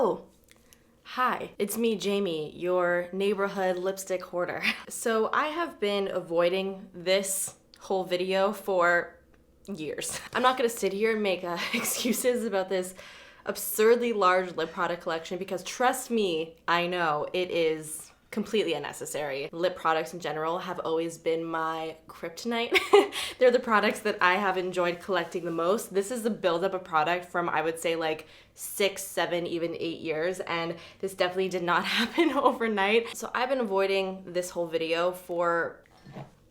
Oh, hi, it's me, Jamie, your neighborhood lipstick hoarder. So I have been avoiding this whole video for years. I'm not gonna sit here and make excuses about this absurdly large lip product collection because trust me, I know it is completely unnecessary. Lip products in general have always been my kryptonite. They're the products that I have enjoyed collecting the most. This is a buildup of product from, I would say, like 6, 7, even 8 years, and this definitely did not happen overnight. So I've been avoiding this whole video for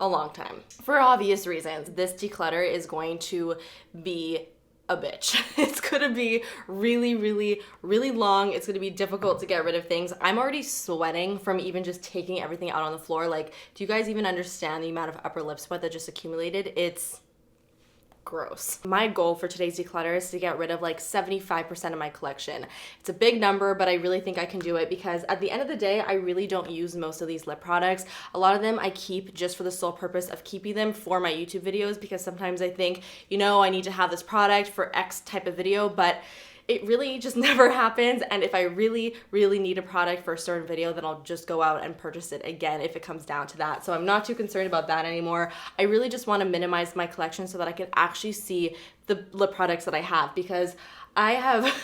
a long time for obvious reasons. This declutter is going to be a bitch. It's gonna be really, really, really long. It's gonna be difficult to get rid of things. I'm already sweating from even just taking everything out on the floor. Like, do you guys even understand the amount of upper lip sweat that just accumulated? It's gross. My goal for today's declutter is to get rid of like 75% of my collection. It's a big number, but I really think I can do it because at the end of the day, I really don't use most of these lip products. A lot of them I keep just for the sole purpose of keeping them for my YouTube videos because sometimes I think, you know, I need to have this product for X type of video, but it really just never happens. And if I really, really need a product for a certain video, then I'll just go out and purchase it again if it comes down to that. So I'm not too concerned about that anymore. I really just want to minimize my collection so that I can actually see the lip products that I have, because I have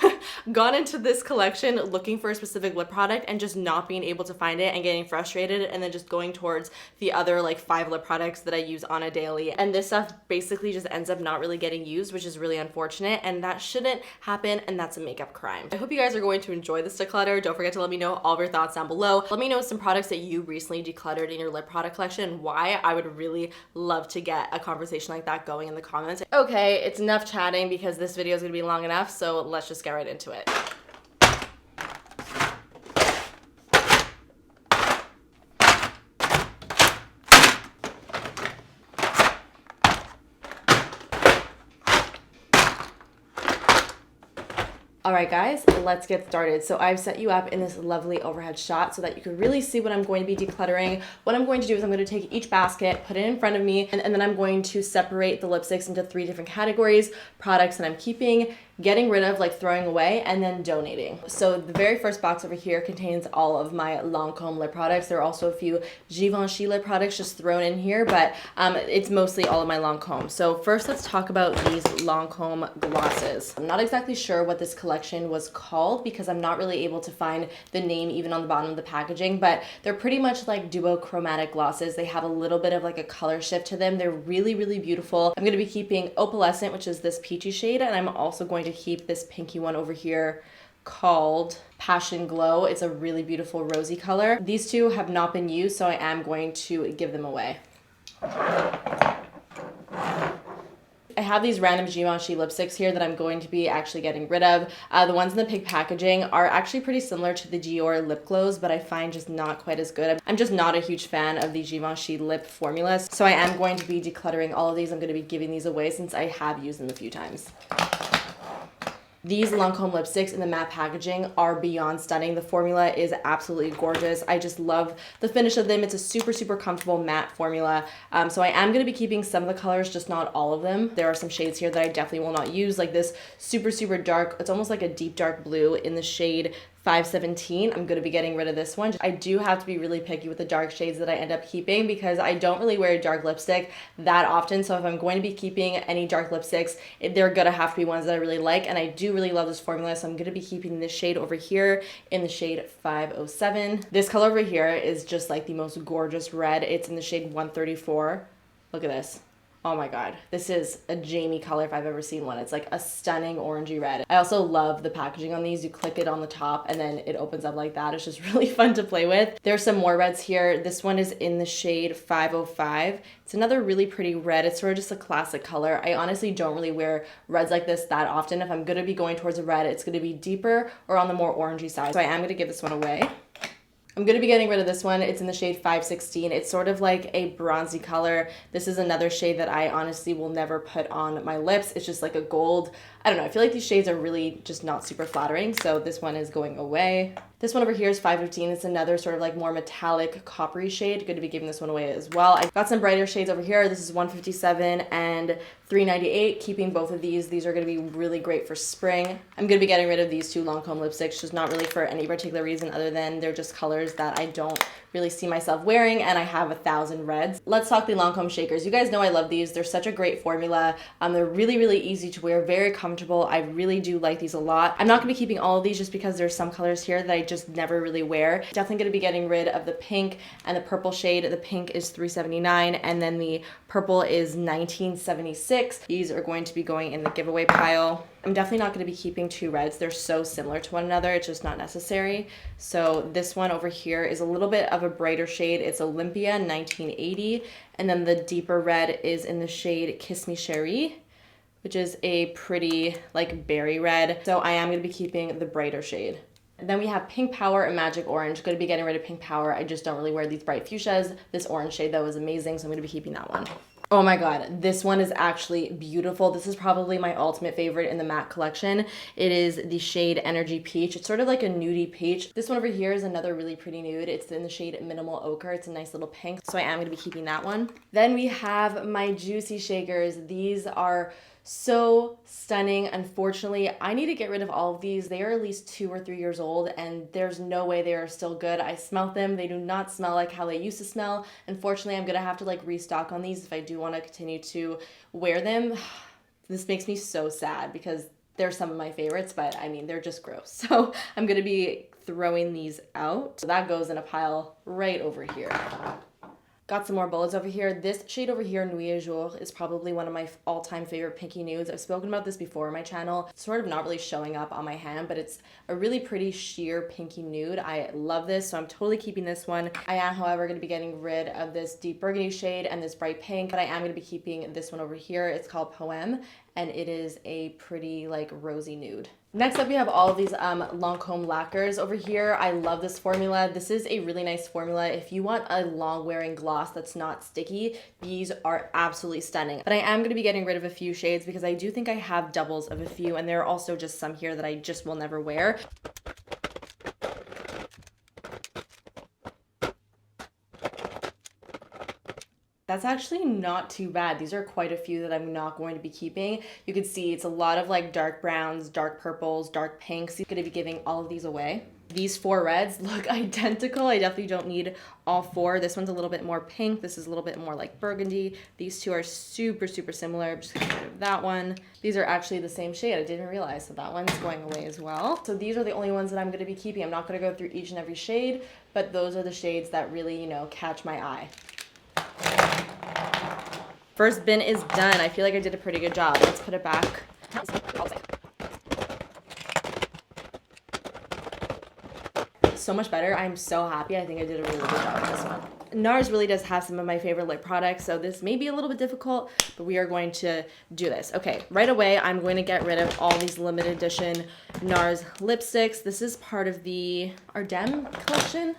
gone into this collection looking for a specific lip product and just not being able to find it and getting frustrated, and then just going towards the other like 5 lip products that I use on a daily. And this stuff basically just ends up not really getting used, which is really unfortunate, and that shouldn't happen, and that's a makeup crime. I hope you guys are going to enjoy this declutter. Don't forget to let me know all of your thoughts down below. Let me know some products that you recently decluttered in your lip product collection and why. I would really love to get a conversation like that going in the comments. Okay, it's enough chatting because this video is gonna be long enough, so let's just get right into it. Alright guys, let's get started. So I've set you up in this lovely overhead shot so that you can really see what I'm going to be decluttering. What I'm going to do is I'm going to take each basket, put it in front of me, and then I'm going to separate the lipsticks into 3 different categories: products that I'm keeping, getting rid of, like throwing away, and then donating. So the very first box over here contains all of my Lancome lip products. There are also a few Givenchy lip products just thrown in here, but it's mostly all of my Lancome. So first let's talk about these Lancome glosses. I'm not exactly sure what this collection was called because I'm not really able to find the name even on the bottom of the packaging, but they're pretty much like duochromatic glosses. They have a little bit of like a color shift to them. They're really, really beautiful. I'm going to be keeping Opalescent, which is this peachy shade, and I'm also going to keep this pinky one over here called Passion Glow. It's a really beautiful rosy color. These two have not been used, so I am going to give them away. I have these random Givenchy lipsticks here that I'm going to be actually getting rid of. The ones in the pink packaging are actually pretty similar to the Dior lip glows, but I find just not quite as good. I'm just not a huge fan of the Givenchy lip formulas, so I am going to be decluttering all of these. I'm going to be giving these away since I have used them a few times. These Lancome lipsticks in the matte packaging are beyond stunning. The formula is absolutely gorgeous. I just love the finish of them. It's a super, super comfortable matte formula. So I am going to be keeping some of the colors, just not all of them. There are some shades here that I definitely will not use, like this super, super dark. It's almost like a deep dark blue in the shade 517. I'm going to be getting rid of this one. I do have to be really picky with the dark shades that I end up keeping because I don't really wear a dark lipstick that often. So if I'm going to be keeping any dark lipsticks, they're going to have to be ones that I really like. And I do really love this formula. So I'm going to be keeping this shade over here in the shade 507. This color over here is just like the most gorgeous red. It's in the shade 134. Look at this. Oh my god, this is a Jamie color if I've ever seen one. It's like a stunning orangey red. I also love the packaging on these. You click it on the top and then it opens up like that. It's just really fun to play with. There's some more reds here. This one is in the shade 505. It's another really pretty red. It's sort of just a classic color. I honestly don't really wear reds like this that often. If I'm gonna be going towards a red, it's gonna be deeper or on the more orangey side. So I am gonna give this one away. I'm going to be getting rid of this one. It's in the shade 516. It's sort of like a bronzy color. This is another shade that I honestly will never put on my lips. It's just like a gold. I don't know. I feel like these shades are really just not super flattering. So this one is going away. This one over here is $5.15. It's another sort of like more metallic coppery shade. Good to be giving this one away as well. I got some brighter shades over here. This is $157 and $3.98. Keeping both of these. These are going to be really great for spring. I'm going to be getting rid of these two Lancome lipsticks, just not really for any particular reason other than they're just colors that I don't really see myself wearing, and I have 1,000 reds. Let's talk the Lancome shakers. You guys know I love these. They're such a great formula. They're really, really easy to wear, very comfortable. I really do like these a lot. I'm not going to be keeping all of these just because there's some colors here that I just never really wear. Definitely going to be getting rid of the pink and the purple shade. The pink is $3.79 and then the purple is $19.76. These are going to be going in the giveaway pile. I'm definitely not going to be keeping two reds. They're so similar to one another. It's just not necessary. So this one over here is a little bit of a brighter shade. It's Olympia 1980. And then the deeper red is in the shade Kiss Me Cherie, which is a pretty like berry red. So I am going to be keeping the brighter shade. And then we have Pink Power and Magic Orange. Going to be getting rid of Pink Power. I just don't really wear these bright fuchsias. This orange shade though is amazing, so I'm going to be keeping that one. Oh my god, this one is actually beautiful. This is probably my ultimate favorite in the matte collection. It is the shade Energy Peach. It's sort of like a nudie peach. This one over here is another really pretty nude. It's in the shade Minimal Ochre. It's a nice little pink, so I am going to be keeping that one. Then we have my Juicy Shakers. These are so stunning. Unfortunately, I need to get rid of all of these. They are at least 2 or 3 years old and there's no way they are still good. I smelled them. They do not smell like how they used to smell. Unfortunately, I'm gonna have to like restock on these if I do want to continue to wear them. This makes me so sad because they're some of my favorites, but I mean, they're just gross. So I'm gonna be throwing these out. So that goes in a pile right over here. Got some more bullets over here. This shade over here, Nuit Jour, is probably one of my all-time favorite pinky nudes. I've spoken about this before on my channel. It's sort of not really showing up on my hand, but it's a really pretty sheer pinky nude. I love this, so I'm totally keeping this one. I am, however, going to be getting rid of this deep burgundy shade and this bright pink, but I am going to be keeping this one over here. It's called Poème, and it is a pretty, like, rosy nude. Next up, we have all of these Lancome lacquers over here. I love this formula. This is a really nice formula. If you want a long-wearing gloss that's not sticky, these are absolutely stunning. But I am going to be getting rid of a few shades because I do think I have doubles of a few, and there are also just some here that I just will never wear. That's actually not too bad. These are quite a few that I'm not going to be keeping. You can see it's a lot of like dark browns, dark purples, dark pinks. I'm going to be giving all of these away. These 4 reds look identical. I definitely don't need all 4. This one's a little bit more pink. This is a little bit more like burgundy. These 2 are super, super similar. I'm just going to get rid of that one. These are actually the same shade. I didn't realize, so that one's going away as well. So these are the only ones that I'm going to be keeping. I'm not going to go through each and every shade, but those are the shades that really, you know, catch my eye. First bin is done. I feel like I did a pretty good job. Let's put it back. So much better. I'm so happy. I think I did a really good job with this one. NARS really does have some of my favorite lip products, so this may be a little bit difficult, but we are going to do this. Okay, right away, I'm going to get rid of all these limited edition NARS lipsticks. This is part of the Ardem collection.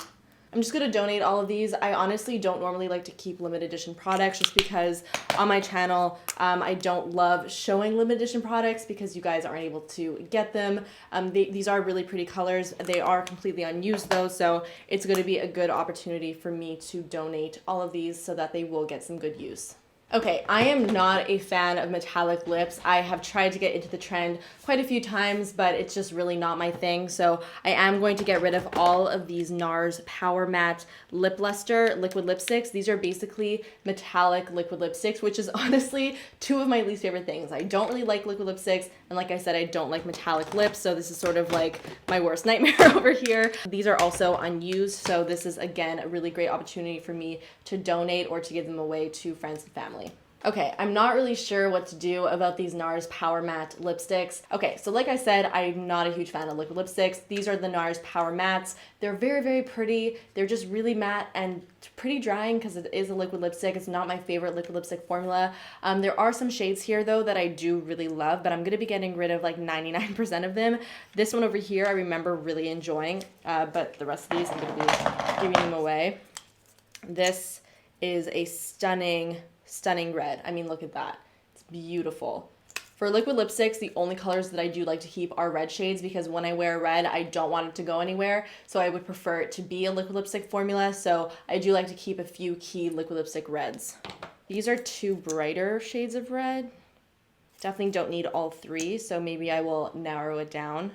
I'm just going to donate all of these. I honestly don't normally like to keep limited edition products just because on my channel, I don't love showing limited edition products because you guys aren't able to get them. These are really pretty colors. They are completely unused though, so it's going to be a good opportunity for me to donate all of these so that they will get some good use. Okay, I am not a fan of metallic lips. I have tried to get into the trend quite a few times, but it's just really not my thing. So I am going to get rid of all of these NARS Power Matte Lip Luster liquid lipsticks. These are basically metallic liquid lipsticks, which is honestly 2 of my least favorite things. I don't really like liquid lipsticks, and like I said, I don't like metallic lips, so this is sort of like my worst nightmare over here. These are also unused, so this is, again, a really great opportunity for me to donate or to give them away to friends and family. Okay, I'm not really sure what to do about these NARS Power Matte lipsticks. Okay, so like I said, I'm not a huge fan of liquid lipsticks. These are the NARS Power Mattes. They're very, very pretty. They're just really matte and pretty drying because it is a liquid lipstick. It's not my favorite liquid lipstick formula. There are some shades here though that I do really love, but I'm gonna be getting rid of like 99% of them. This one over here I remember really enjoying, but the rest of these I'm gonna be giving them away. This is a stunning red. I mean, look at that. It's beautiful. For liquid lipsticks, the only colors that I do like to keep are red shades because when I wear red, I don't want it to go anywhere. So I would prefer it to be a liquid lipstick formula. So I do like to keep a few key liquid lipstick reds. These are 2 brighter shades of red. Definitely don't need all 3, so maybe I will narrow it down.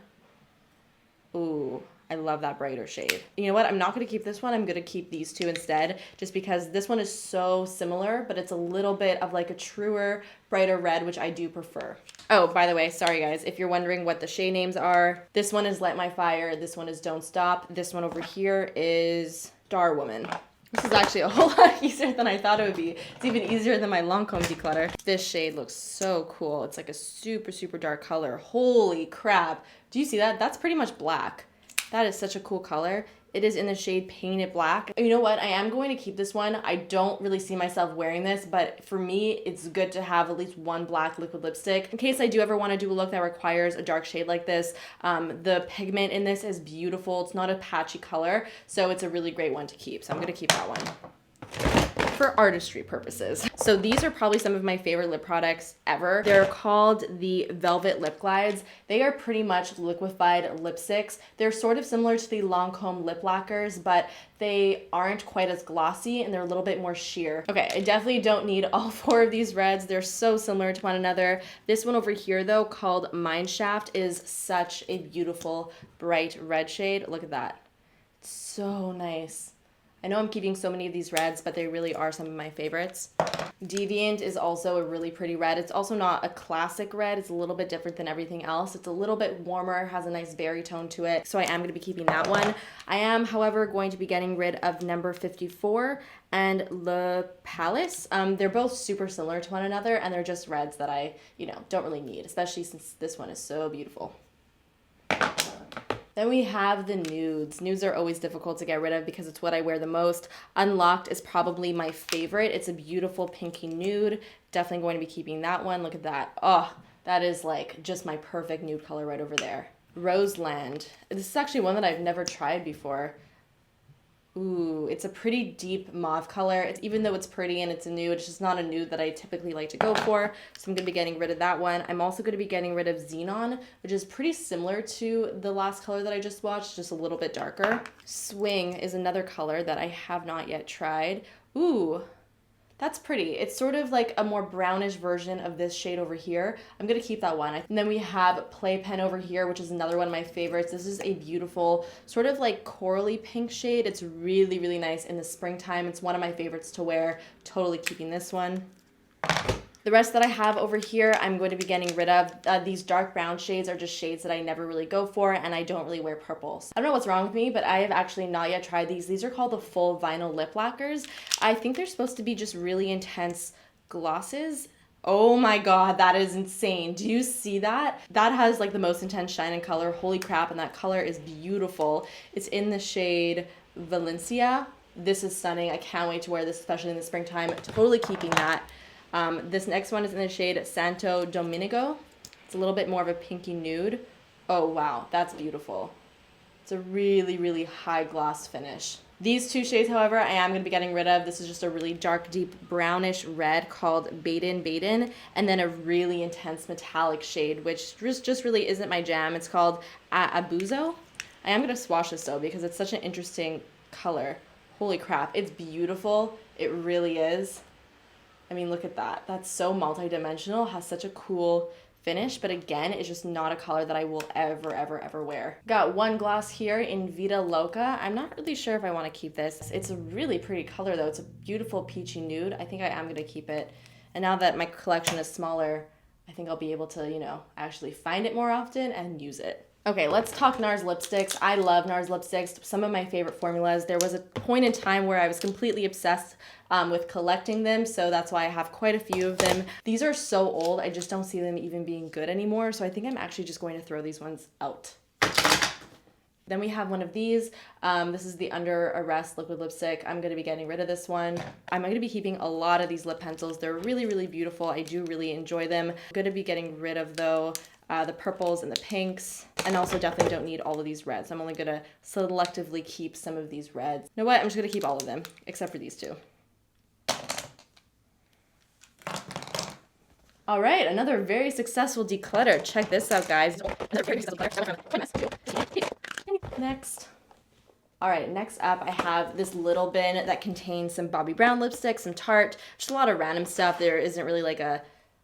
Ooh, I love that brighter shade. You know what? I'm not going to keep this one. I'm going to keep these 2 instead, just because this one is so similar, but it's a little bit of like a truer, brighter red, which I do prefer. Oh, by the way, sorry guys, if you're wondering what the shade names are, this one is Light My Fire, this one is Don't Stop, this one over here is Star Woman. This is actually a whole lot easier than I thought it would be. It's even easier than my Lancome declutter. This shade looks so cool. It's like a super, super dark color. Holy crap. Do you see that? That's pretty much black. That is such a cool color. It is in the shade Painted Black. You know what? I am going to keep this one. I don't really see myself wearing this, but for me, it's good to have at least one black liquid lipstick. In case I do ever want to do a look that requires a dark shade like this, the pigment in this is beautiful. It's not a patchy color, so it's a really great one to keep. So I'm going to keep that one for artistry purposes. So these are probably some of my favorite lip products ever. They're called the Velvet Lip Glides. They are pretty much liquefied lipsticks. They're sort of similar to the Lancome lip lacquers, but they aren't quite as glossy and they're a little bit more sheer. Okay, I definitely don't need all 4 of these reds. They're so similar to one another. This one over here though, called Mineshaft, is such a beautiful bright red shade. Look at that. It's so nice. I know I'm keeping so many of these reds, but they really are some of my favorites. Deviant is also a really pretty red. It's also not a classic red. It's a little bit different than everything else. It's a little bit warmer, has a nice berry tone to it. So I am going to be keeping that one. I am, however, going to be getting rid of number 54 and Le Palace. They're both super similar to one another, and they're just reds that I, don't really need, especially since this one is so beautiful. Then we have the nudes. Nudes are always difficult to get rid of because it's what I wear the most. Unlocked is probably my favorite. It's a beautiful pinky nude. Definitely going to be keeping that one. Look at that. Oh, that is like just my perfect nude color right over there. Roseland. This is actually one that I've never tried before. Ooh, it's a pretty deep mauve color. Even though it's pretty and it's a nude, it's just not a nude that I typically like to go for. So I'm going to be getting rid of that one. I'm also going to be getting rid of Xenon, which is pretty similar to the last color that I just watched, just a little bit darker. Swing is another color that I have not yet tried. Ooh, that's pretty. It's sort of like a more brownish version of this shade over here. I'm gonna keep that one. And then we have Playpen over here, which is another one of my favorites. This is a beautiful sort of like corally pink shade. It's really, really nice in the springtime. It's one of my favorites to wear. Totally keeping this one. The rest that I have over here, I'm going to be getting rid of. These dark brown shades are just shades that I never really go for, and I don't really wear purples. I don't know what's wrong with me, but I have actually not yet tried these. These are called the Full Vinyl Lip Lacquers. I think they're supposed to be just really intense glosses. Oh my god, that is insane. Do you see that? That has like the most intense shine and color. Holy crap, and that color is beautiful. It's in the shade Valencia. This is stunning. I can't wait to wear this, especially in the springtime. Totally keeping that. This next one is in the shade Santo Domingo. It's a little bit more of a pinky nude. Oh wow, that's beautiful. It's a really, really high gloss finish. These 2 shades, however, I am going to be getting rid of. This is just a really dark, deep brownish red called Baden, and then a really intense metallic shade, which just really isn't my jam. It's called Abuso. I am going to swatch this though because it's such an interesting color. Holy crap, it's beautiful. It really is. I mean, look at that. That's so multi-dimensional, has such a cool finish, but again, it's just not a color that I will ever wear. Got one gloss here in Vida Loca. I'm not really sure if I want to keep this. It's a really pretty color though. It's a beautiful peachy nude. I think I am going to keep it. And now that my collection is smaller, I think I'll be able to, actually find it more often and use it. Okay, let's talk NARS lipsticks. I love NARS lipsticks, some of my favorite formulas. There was a point in time where I was completely obsessed with collecting them, so that's why I have quite a few of them. These are so old, I just don't see them even being good anymore, so I think I'm actually just going to throw these ones out. Then we have one of these. This is the Under Arrest liquid lipstick. I'm going to be getting rid of this one. I'm going to be keeping a lot of these lip pencils. They're really, really beautiful. I do really enjoy them. I'm going to be getting rid of, though, the purples and the pinks, and also definitely don't need all of these reds. I'm only going to selectively keep some of these reds. You know what? I'm just going to keep all of them, except for these 2. All right, another very successful declutter. Check this out, guys. Next. All right, next up I have this little bin that contains some Bobbi Brown lipstick, some Tarte, just a lot of random stuff. There isn't really like a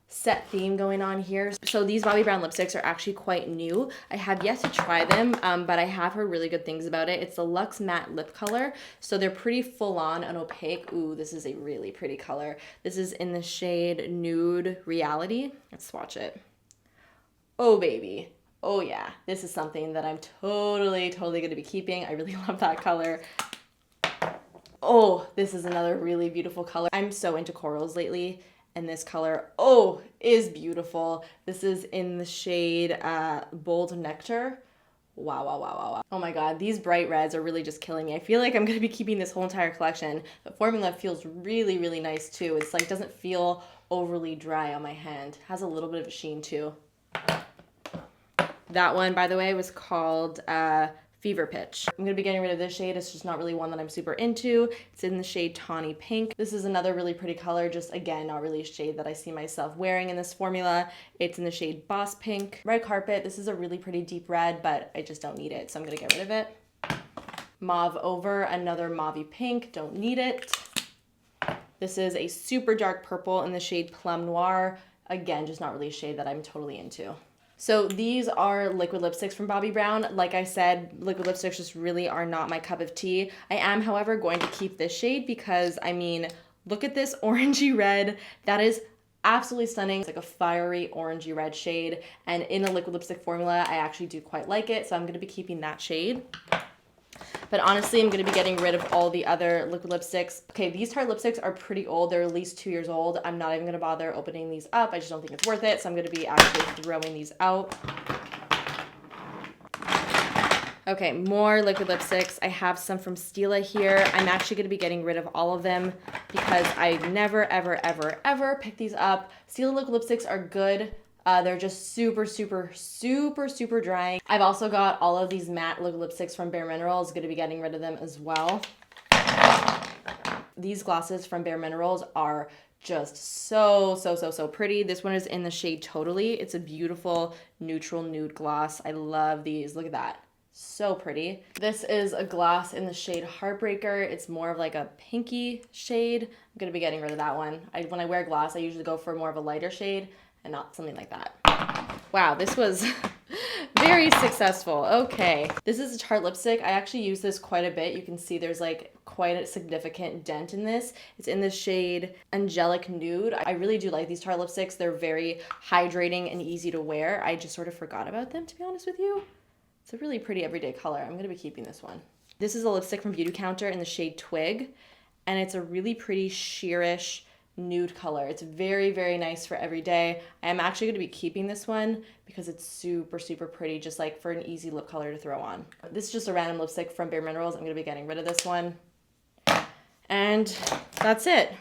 set theme going on here. So these Bobbi Brown lipsticks are actually quite new. I have yet to try them, but I have heard really good things about it. It's the Luxe Matte Lip Color. So they're pretty full on and opaque. Ooh, this is a really pretty color. This is in the shade Nude Reality. Let's swatch it. Oh, baby. Oh yeah, this is something that I'm totally going to be keeping. I really love that color. Oh, this is another really beautiful color. I'm so into corals lately, and this color, oh, is beautiful. This is in the shade Bold Nectar. Wow, wow, wow, wow, wow. Oh my God, these bright reds are really just killing me. I feel like I'm gonna be keeping this whole entire collection. The formula feels really, really nice too. It's like, doesn't feel overly dry on my hand. Has a little bit of a sheen too. That one, by the way, was called Fever Pitch. I'm gonna be getting rid of this shade. It's just not really one that I'm super into. It's in the shade Tawny Pink. This is another really pretty color, just again, not really a shade that I see myself wearing in this formula. It's in the shade Boss Pink. Red Carpet, this is a really pretty deep red, but I just don't need it, so I'm gonna get rid of it. Mauve Over, another mauvey pink, don't need it. This is a super dark purple in the shade Plum Noir. Again, just not really a shade that I'm totally into. So these are liquid lipsticks from Bobbi Brown. Like I said, liquid lipsticks just really are not my cup of tea. I am, however, going to keep this shade because, I mean, look at this orangey red. That is absolutely stunning. It's like a fiery orangey red shade. And in a liquid lipstick formula, I actually do quite like it. So I'm going to be keeping that shade. But honestly, I'm going to be getting rid of all the other liquid lipsticks. Okay, these Tarte lipsticks are pretty old. They're at least 2 years old. I'm not even going to bother opening these up. I just don't think it's worth it. So I'm going to be actually throwing these out. Okay, more liquid lipsticks. I have some from Stila here. I'm actually going to be getting rid of all of them because I never, ever, ever, ever pick these up. Stila liquid lipsticks are good. They're just super, super, super, super drying. I've also got all of these matte liquid lipsticks from Bare Minerals. Going to be getting rid of them as well. These glosses from Bare Minerals are just so, so, so, so pretty. This one is in the shade Totally. It's a beautiful neutral nude gloss. I love these. Look at that. So pretty. This is a gloss in the shade Heartbreaker. It's more of like a pinky shade. I'm going to be getting rid of that one. When I wear gloss, I usually go for more of a lighter shade and not something like that. Wow, this was very successful. Okay, this is a Tarte lipstick. I actually use this quite a bit. You can see there's like quite a significant dent in this. It's in the shade Angelic Nude. I really do like these Tarte lipsticks. They're very hydrating and easy to wear. I just sort of forgot about them, to be honest with you. It's a really pretty everyday color. I'm gonna be keeping this one. This is a lipstick from Beauty Counter in the shade Twig, and it's a really pretty sheerish nude color. It's very, very nice for every day. I am actually going to be keeping this one because it's super, super pretty, just like for an easy lip color to throw on. This is just a random lipstick from Bare Minerals. I'm going to be getting rid of this one. And that's it.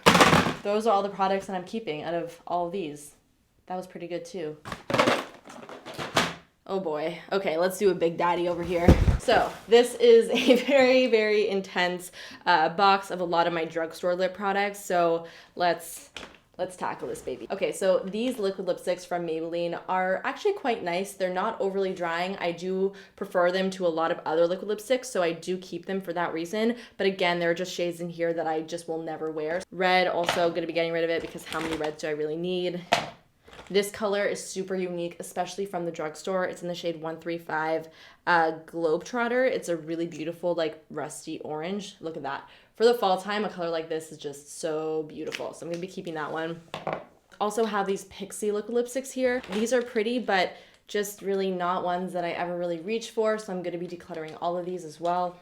Those are all the products that I'm keeping out of all of these. That was pretty good too. Oh boy. Okay, let's do a big daddy over here. So this is a very, very intense box of a lot of my drugstore lip products. So let's tackle this baby. Okay, so these liquid lipsticks from Maybelline are actually quite nice. They're not overly drying. I do prefer them to a lot of other liquid lipsticks, so I do keep them for that reason. But again, there are just shades in here that I just will never wear. Red, also gonna be getting rid of it because how many reds do I really need? This color is super unique, especially from the drugstore. It's in the shade 135 Globetrotter. It's a really beautiful, like, rusty orange. Look at that. For the fall time, a color like this is just so beautiful. So I'm going to be keeping that one. Also have these Pixie liquid lipsticks here. These are pretty, but just really not ones that I ever really reach for. So I'm going to be decluttering all of these as well.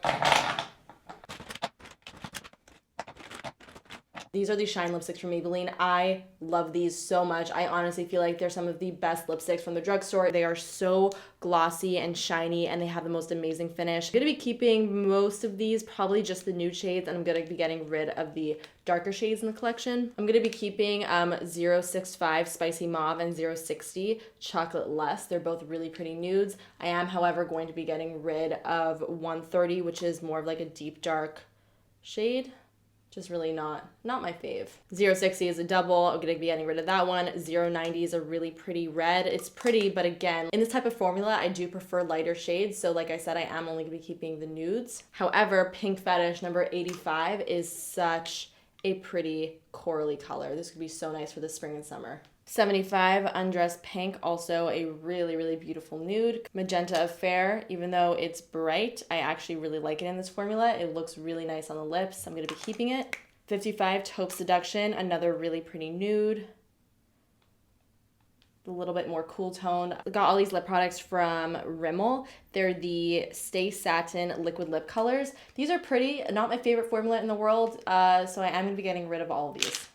These are the Shine lipsticks from Maybelline. I love these so much. I honestly feel like they're some of the best lipsticks from the drugstore. They are so glossy and shiny, and they have the most amazing finish. I'm gonna be keeping most of these, probably just the nude shades, and I'm gonna be getting rid of the darker shades in the collection. I'm gonna be keeping 065 Spicy Mauve and 060 Chocolate Less. They're both really pretty nudes. I am, however, going to be getting rid of 130, which is more of like a deep dark shade. Just really not my fave. 060 is a double. I'm gonna be getting rid of that one. 090 is a really pretty red. It's pretty, but again, in this type of formula, I do prefer lighter shades. So like I said, I am only gonna be keeping the nudes. However, Pink Fetish number 85 is such a pretty corally color. This could be so nice for the spring and summer. 75 Undress Pink, also a really, really beautiful nude. Magenta Affair, even though it's bright, I actually really like it in this formula. It looks really nice on the lips. I'm gonna be keeping it. 55 Taupe Seduction, another really pretty nude. A little bit more cool toned. I got all these lip products from Rimmel. They're the Stay Satin liquid lip colors. These are pretty, not my favorite formula in the world, so I am gonna be getting rid of all of these.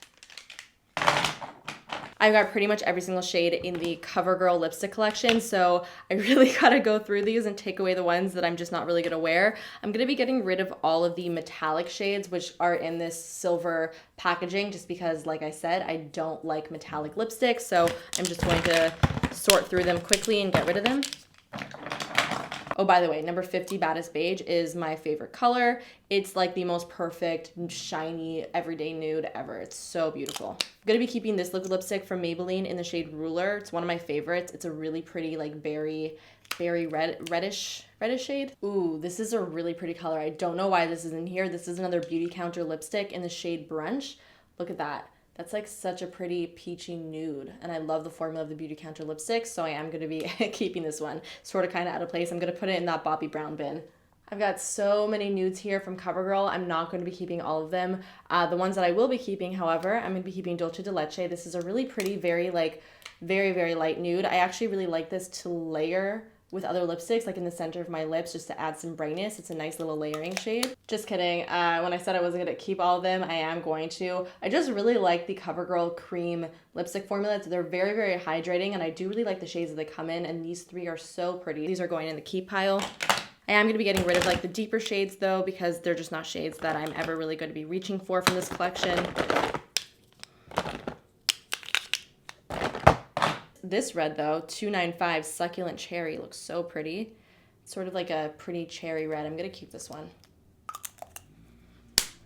I've got pretty much every single shade in the CoverGirl lipstick collection, so I really gotta go through these and take away the ones that I'm just not really gonna wear. I'm gonna be getting rid of all of the metallic shades, which are in this silver packaging, just because, like I said, I don't like metallic lipsticks, so I'm just going to sort through them quickly and get rid of them. Oh, by the way, number 50 Baddest Beige is my favorite color. It's like the most perfect, shiny, everyday nude ever. It's so beautiful. I'm gonna be keeping this liquid lipstick from Maybelline in the shade Ruler. It's one of my favorites. It's a really pretty, like berry reddish shade. Ooh, this is a really pretty color. I don't know why this is in here. This is another Beauty Counter lipstick in the shade Brunch. Look at that. That's like such a pretty peachy nude. And I love the formula of the Beauty Counter lipstick, so I am gonna be keeping this one. Sort of kind of out of place. I'm gonna put it in that Bobbi Brown bin. I've got so many nudes here from CoverGirl. I'm not going to be keeping all of them. The ones that I will be keeping, however, I'm going to be keeping Dolce de Leche. This is a really pretty, very light nude. I actually really like this to layer with other lipsticks, like in the center of my lips, just to add some brightness. It's a nice little layering shade. Just kidding. When I said I wasn't going to keep all of them, I am going to. I just really like the CoverGirl cream lipstick formula. They're very, very hydrating, and I do really like the shades that they come in, and these three are so pretty. These are going in the keep pile. I am going to be getting rid of like the deeper shades though, because they're just not shades that I'm ever really going to be reaching for from this collection. This red though, 295 Succulent Cherry, looks so pretty. It's sort of like a pretty cherry red. I'm going to keep this one.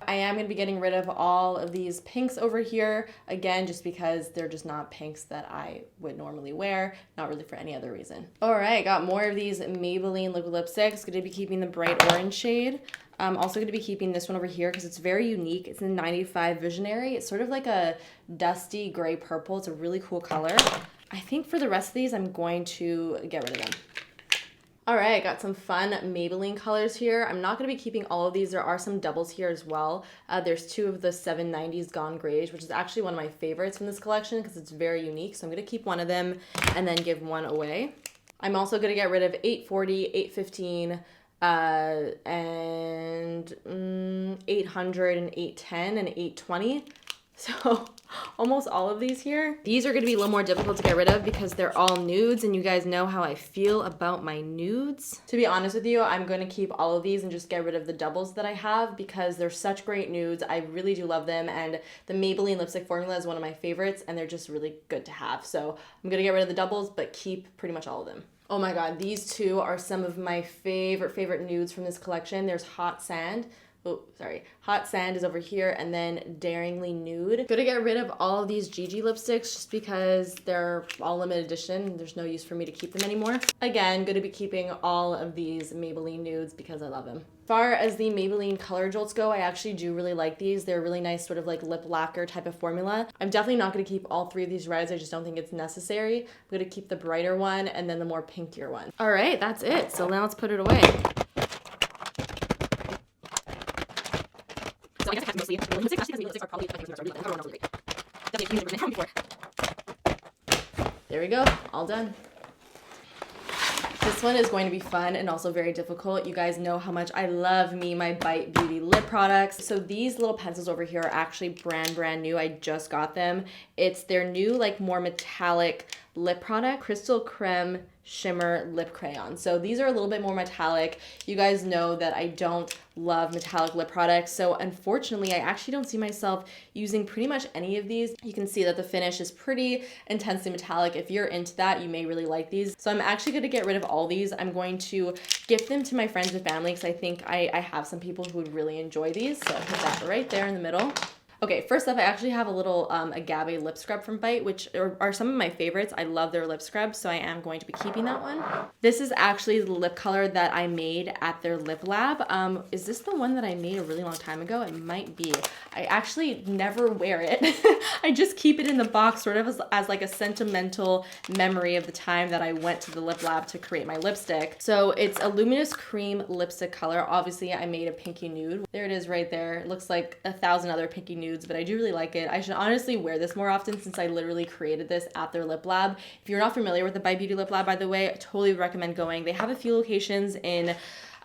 I am going to be getting rid of all of these pinks over here, again, just because they're just not pinks that I would normally wear, not really for any other reason. All right, got more of these Maybelline liquid lipsticks. Going to be keeping the bright orange shade. I'm also going to be keeping this one over here because it's very unique. It's in 95 Visionary. It's sort of like a dusty gray purple. It's a really cool color. I think for the rest of these, I'm going to get rid of them. All right, I got some fun Maybelline colors here. I'm not going to be keeping all of these. There are some doubles here as well. There's two of the 790s Gone Greige, which is actually one of my favorites from this collection because it's very unique. So I'm going to keep one of them and then give one away. I'm also going to get rid of 840, 815, and 800 and 810 and 820. So almost all of these here. These are going to be a little more difficult to get rid of because they're all nudes, and you guys know how I feel about my nudes. To be honest with you, I'm going to keep all of these and just get rid of the doubles that I have because they're such great nudes. I really do love them, and the Maybelline lipstick formula is one of my favorites, and they're just really good to have. So I'm going to get rid of the doubles, but keep pretty much all of them. Oh my god, these two are some of my favorite nudes from this collection. There's Hot Sand. Oh, sorry. Hot Sand is over here, and then Daringly Nude. Gonna get rid of all of these Gigi lipsticks just because they're all limited edition. There's no use for me to keep them anymore. Again, gonna be keeping all of these Maybelline nudes because I love them. As far as the Maybelline Color Jolts go, I actually do really like these. They're really nice sort of like lip lacquer type of formula. I'm definitely not gonna keep all three of these reds. I just don't think it's necessary. I'm gonna keep the brighter one and then the more pinkier one. All right, that's it. So now let's put it away. So I guess I have mostly lipsticks, actually because lipsticks are probably my favorite are really like really great. Definitely a huge before. There we go, all done. This one is going to be fun and also very difficult. You guys know how much I love my Bite Beauty lip products. So these little pencils over here are actually brand new. I just got them. It's their new like more metallic lip product, Crystal Creme Shimmer Lip Crayon. So these are a little bit more metallic. You guys know that I don't love metallic lip products, so unfortunately I actually don't see myself using pretty much any of these. You can see that the finish is pretty intensely metallic. If you're into that, you may really like these. So I'm actually going to get rid of all these. I'm going to gift them to my friends and family because I think I have some people who would really enjoy these. So I'll put that right there in the middle. Okay, first up, I actually have a little agave lip scrub from Bite, which are some of my favorites. I love their lip scrubs, so I am going to be keeping that one. This is actually the lip color that I made at their lip lab. Is this the one that I made a really long time ago? It might be. I actually never wear it. I just keep it in the box sort of as like a sentimental memory of the time that I went to the lip lab to create my lipstick. So it's a luminous cream lipstick color. Obviously, I made a pinky nude. There it is right there. It looks like 1,000 other pinky nudes, but I do really like it. I should honestly wear this more often since I literally created this at their lip lab. If you're not familiar with the Bite Beauty Lip Lab, by the way, I totally recommend going. They have a few locations in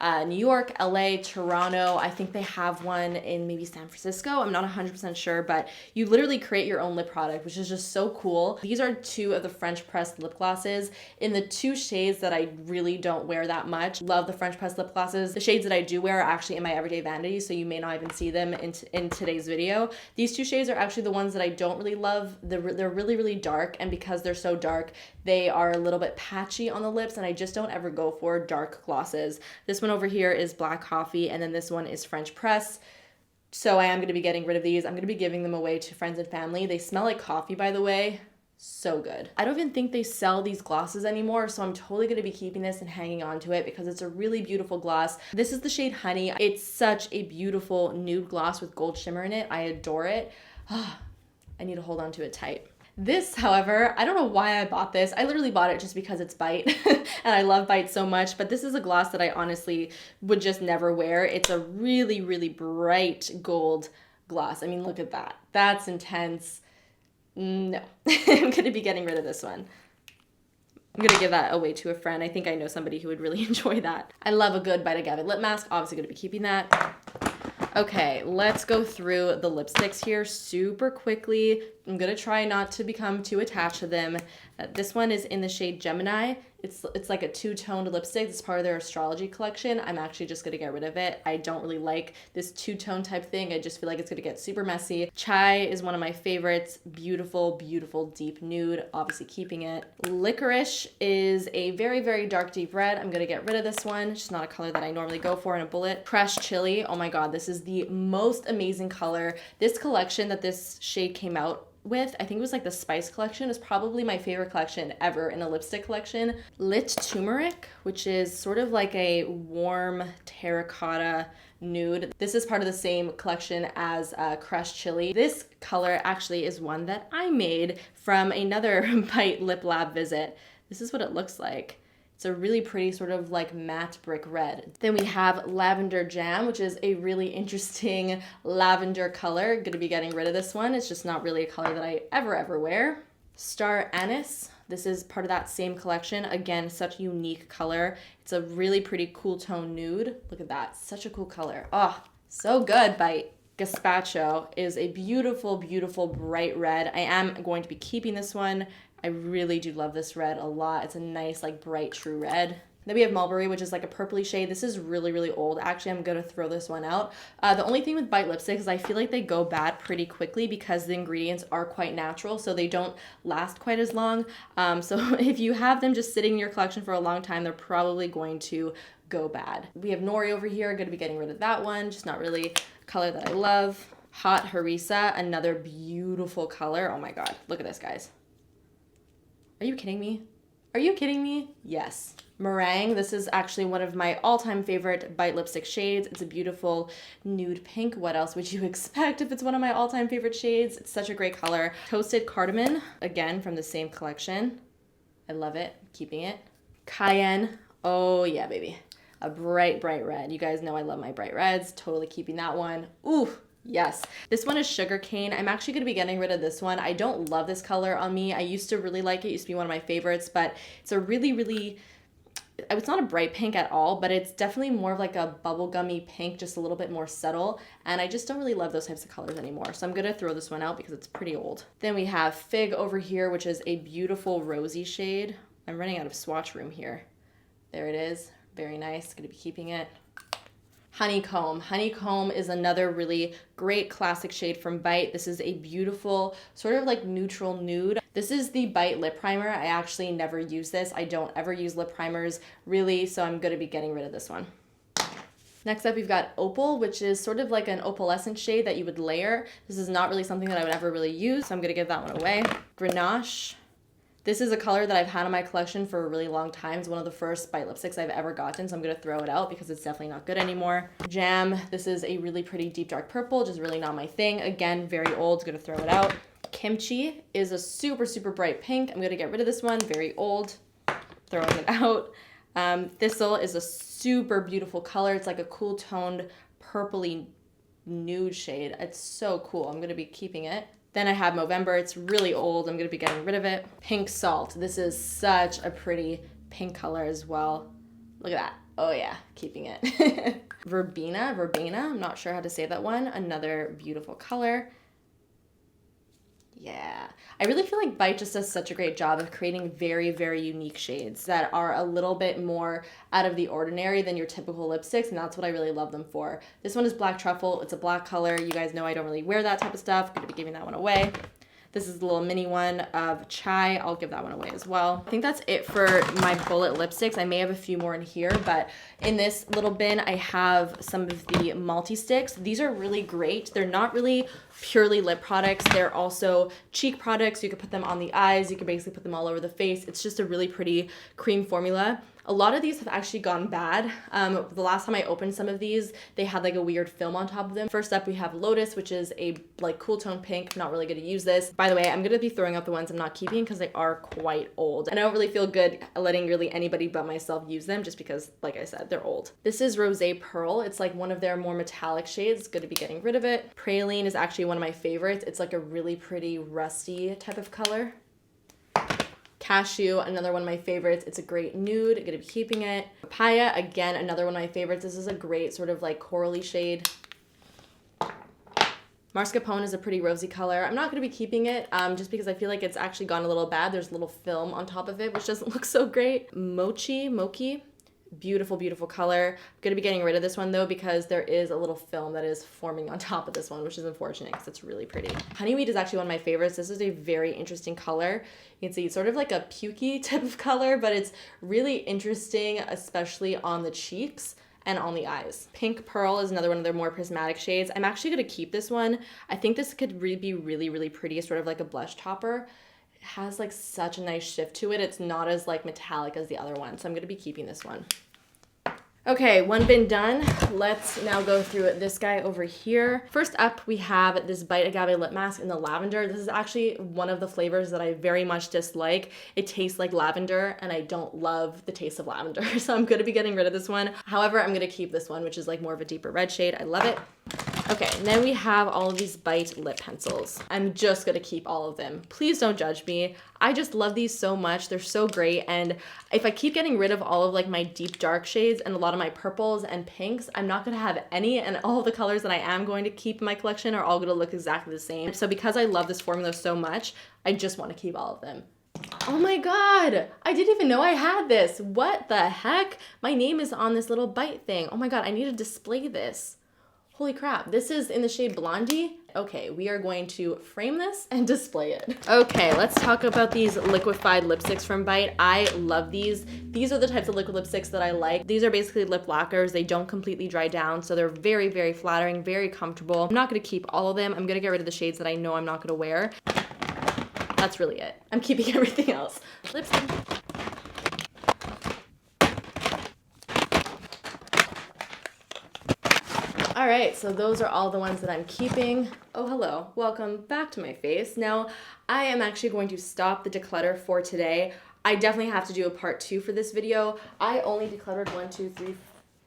New York, LA, Toronto. I think they have one in maybe San Francisco. I'm not 100% sure, but you literally create your own lip product, which is just so cool. These are two of the French pressed lip glosses in the two shades that I really don't wear that much. Love the French pressed lip glosses. The shades that I do wear are actually in my everyday vanity, so you may not even see them in today's video. These two shades are actually the ones that I don't really love. They're really, really dark, and because they're so dark, they are a little bit patchy on the lips, and I just don't ever go for dark glosses. This one over here is Black Coffee, and then this one is French Press. So I am going to be getting rid of these. I'm going to be giving them away to friends and family. They smell like coffee, by the way. So good. I don't even think they sell these glosses anymore, so I'm totally going to be keeping this and hanging on to it because it's a really beautiful gloss. This is the shade Honey. It's such a beautiful nude gloss with gold shimmer in it. I adore it. I need to hold on to it tight. This, however, I don't know why I bought this. I literally bought it just because it's Bite and I love Bite so much, but this is a gloss that I honestly would just never wear. It's a really, really bright gold gloss. I mean, look at that. That's intense. No, I'm going to be getting rid of this one. I'm going to give that away to a friend. I think I know somebody who would really enjoy that. I love a good Bite Agave lip mask. Obviously going to be keeping that. Okay, let's go through the lipsticks here super quickly. I'm gonna try not to become too attached to them. This one is in the shade Gemini. It's like a two-toned lipstick. It's part of their astrology collection. I'm actually just gonna get rid of it. I don't really like this two-tone type thing. I just feel like it's gonna get super messy. Chai is one of my favorites. Beautiful, beautiful deep nude. Obviously keeping it. Licorice is a very, very dark deep red. I'm gonna get rid of this one. It's just not a color that I normally go for in a bullet. Crushed Chili. Oh my god, this is the most amazing color. This collection that this shade came out with, I think it was like the Spice collection, is probably my favorite collection ever in a lipstick collection. Lit Turmeric, which is sort of like a warm terracotta nude. This is part of the same collection as Crushed Chili. This color actually is one that I made from another Bite Lip Lab visit. This is what it looks like. It's a really pretty sort of like matte brick red. Then we have Lavender Jam, which is a really interesting lavender color. Gonna be getting rid of this one. It's just not really a color that I ever wear. Star Anise. This is part of that same collection. Again, such a unique color. It's a really pretty cool tone nude. Look at that, such a cool color. Oh, so good, Bite. Gazpacho is a beautiful, beautiful bright red. I am going to be keeping this one. I really do love this red a lot. It's a nice, like, bright, true red. Then we have Mulberry, which is like a purpley shade. This is really, really old. Actually, I'm going to throw this one out. The only thing with Bite lipsticks is I feel like they go bad pretty quickly because the ingredients are quite natural, so they don't last quite as long. So if you have them just sitting in your collection for a long time, they're probably going to go bad. We have Nori over here. Going to be getting rid of that one. Just not really a color that I love. Hot Harissa, another beautiful color. Oh my god. Look at this, guys. Are you kidding me? Are you kidding me? Yes. Meringue, this is actually one of my all-time favorite Bite lipstick shades. It's a beautiful nude pink. What else would you expect if it's one of my all-time favorite shades? It's such a great color. Toasted Cardamom, again from the same collection. I love it, keeping it. Cayenne, oh yeah, baby. A bright, bright red. You guys know I love my bright reds. Totally keeping that one. Ooh. Yes. This one is Sugarcane. I'm actually going to be getting rid of this one. I don't love this color on me. I used to really like it. It used to be one of my favorites, but it's a really, really It's not a bright pink at all, but it's definitely more of like a bubblegummy pink, just a little bit more subtle. And I just don't really love those types of colors anymore. So I'm gonna throw this one out because it's pretty old. Then we have Fig over here, which is a beautiful rosy shade. I'm running out of swatch room here. There it is, very nice, gonna be keeping it. Honeycomb. Honeycomb is another really great classic shade from Bite. This is a beautiful sort of like neutral nude. This is the Bite lip primer. I actually never use this. I don't ever use lip primers really, so I'm gonna be getting rid of this one. Next up, we've got Opal, which is sort of like an opalescent shade that you would layer. This is not really something that I would ever really use, so I'm gonna give that one away. Grenache. This is a color that I've had in my collection for a really long time. It's one of the first Bite lipsticks I've ever gotten, so I'm gonna throw it out because it's definitely not good anymore. Jam, this is a really pretty deep dark purple, just really not my thing. Again, very old, gonna throw it out. Kimchi is a super, super bright pink. I'm gonna get rid of this one, very old, throwing it out. Thistle is a super beautiful color. It's like a cool toned purpley nude shade. It's so cool, I'm gonna be keeping it. Then I have Movember. It's really old. I'm going to be getting rid of it. Pink Salt. This is such a pretty pink color as well. Look at that. Oh yeah, keeping it. Verbena. I'm not sure how to say that one. Another beautiful color. Yeah. I really feel like Bite just does such a great job of creating very, very unique shades that are a little bit more out of the ordinary than your typical lipsticks, and that's what I really love them for. This one is Black Truffle. It's a black color. You guys know I don't really wear that type of stuff. I'm going to be giving that one away. This is the little mini one of Chai. I'll give that one away as well. I think that's it for my bullet lipsticks. I may have a few more in here, but in this little bin, I have some of the multi-sticks. These are really great. They're not really purely lip products. They're also cheek products. You could put them on the eyes. You could basically put them all over the face. It's just a really pretty cream formula. A lot of these have actually gone bad. The last time I opened some of these, they had like a weird film on top of them. First up, we have Lotus, which is a like cool tone pink. Not really gonna use this. By the way, I'm gonna be throwing out the ones I'm not keeping because they are quite old. And I don't really feel good letting really anybody but myself use them just because, like I said, they're old. This is Rosé Pearl. It's like one of their more metallic shades. Gonna be getting rid of it. Praline is actually one of my favorites. It's like a really pretty rusty type of color. Cashew, another one of my favorites. It's a great nude. I'm gonna be keeping it. Papaya, again, another one of my favorites. This is a great sort of like corally shade. Mascarpone is a pretty rosy color. I'm not gonna be keeping it just because I feel like it's actually gone a little bad. There's a little film on top of it, which doesn't look so great. Mochi. Beautiful, beautiful color. I'm gonna be getting rid of this one though because there is a little film that is forming on top of this one, which is unfortunate because it's really pretty. Honeyweed is actually one of my favorites. This is a very interesting color. You can see it's sort of like a pukey type of color, but it's really interesting, especially on the cheeks and on the eyes. Pink Pearl is another one of their more prismatic shades. I'm actually gonna keep this one. I think this could really be really, really pretty, sort of like a blush topper. It has like such a nice shift to it. It's not as like metallic as the other one, so I'm gonna be keeping this one. Okay, one bin done. Let's now go through this guy over here. First up, we have this Bite Agave lip mask in the lavender. This is actually one of the flavors that I very much dislike. It tastes like lavender, and I don't love the taste of lavender, so I'm gonna be getting rid of this one. However, I'm gonna keep this one, which is like more of a deeper red shade. I love it. Okay, and then we have all of these Bite lip pencils. I'm just gonna keep all of them. Please don't judge me. I just love these so much. They're so great, and if I keep getting rid of all of like my deep dark shades and a lot of my purples and pinks, I'm not gonna have any, and all the colors that I am going to keep in my collection are all gonna look exactly the same. So because I love this formula so much, I just wanna keep all of them. Oh my god, I didn't even know I had this. What the heck? My name is on this little Bite thing. Oh my god, I need to display this. Holy crap, this is in the shade Blondie. Okay, we are going to frame this and display it. Okay, let's talk about these liquefied lipsticks from Bite. I love these. These are the types of liquid lipsticks that I like. These are basically lip lacquers. They don't completely dry down, so they're very, very flattering, very comfortable. I'm not gonna keep all of them. I'm gonna get rid of the shades that I know I'm not gonna wear. That's really it. I'm keeping everything else. Lipstick. All right, so those are all the ones that I'm keeping. Oh, hello, welcome back to my face. Now, I am actually going to stop the declutter for today. I definitely have to do a part 2 for this video. I only decluttered 1, 2, 3,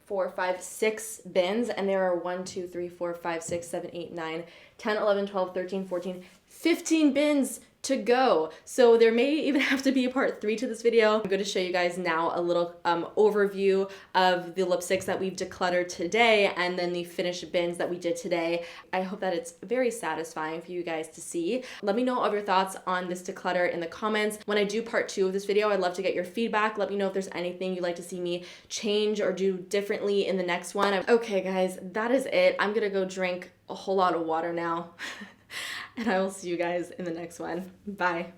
4, 5, 6 bins, and there are 1, 2, 3, 4, 5, 6, 7, 8, 9, 10, 11, 12, 13, 14, 15 bins to go. So there may even have to be a part 3 to this video. I'm going to show you guys now a little overview of the lipsticks that we've decluttered today and then the finished bins that we did today. I hope that it's very satisfying for you guys to see. Let me know all of your thoughts on this declutter in the comments. When I do part 2 of this video, I'd love to get your feedback. Let me know if there's anything you'd like to see me change or do differently in the next one. Okay guys, that is it. I'm gonna go drink a whole lot of water now. And I will see you guys in the next one. Bye.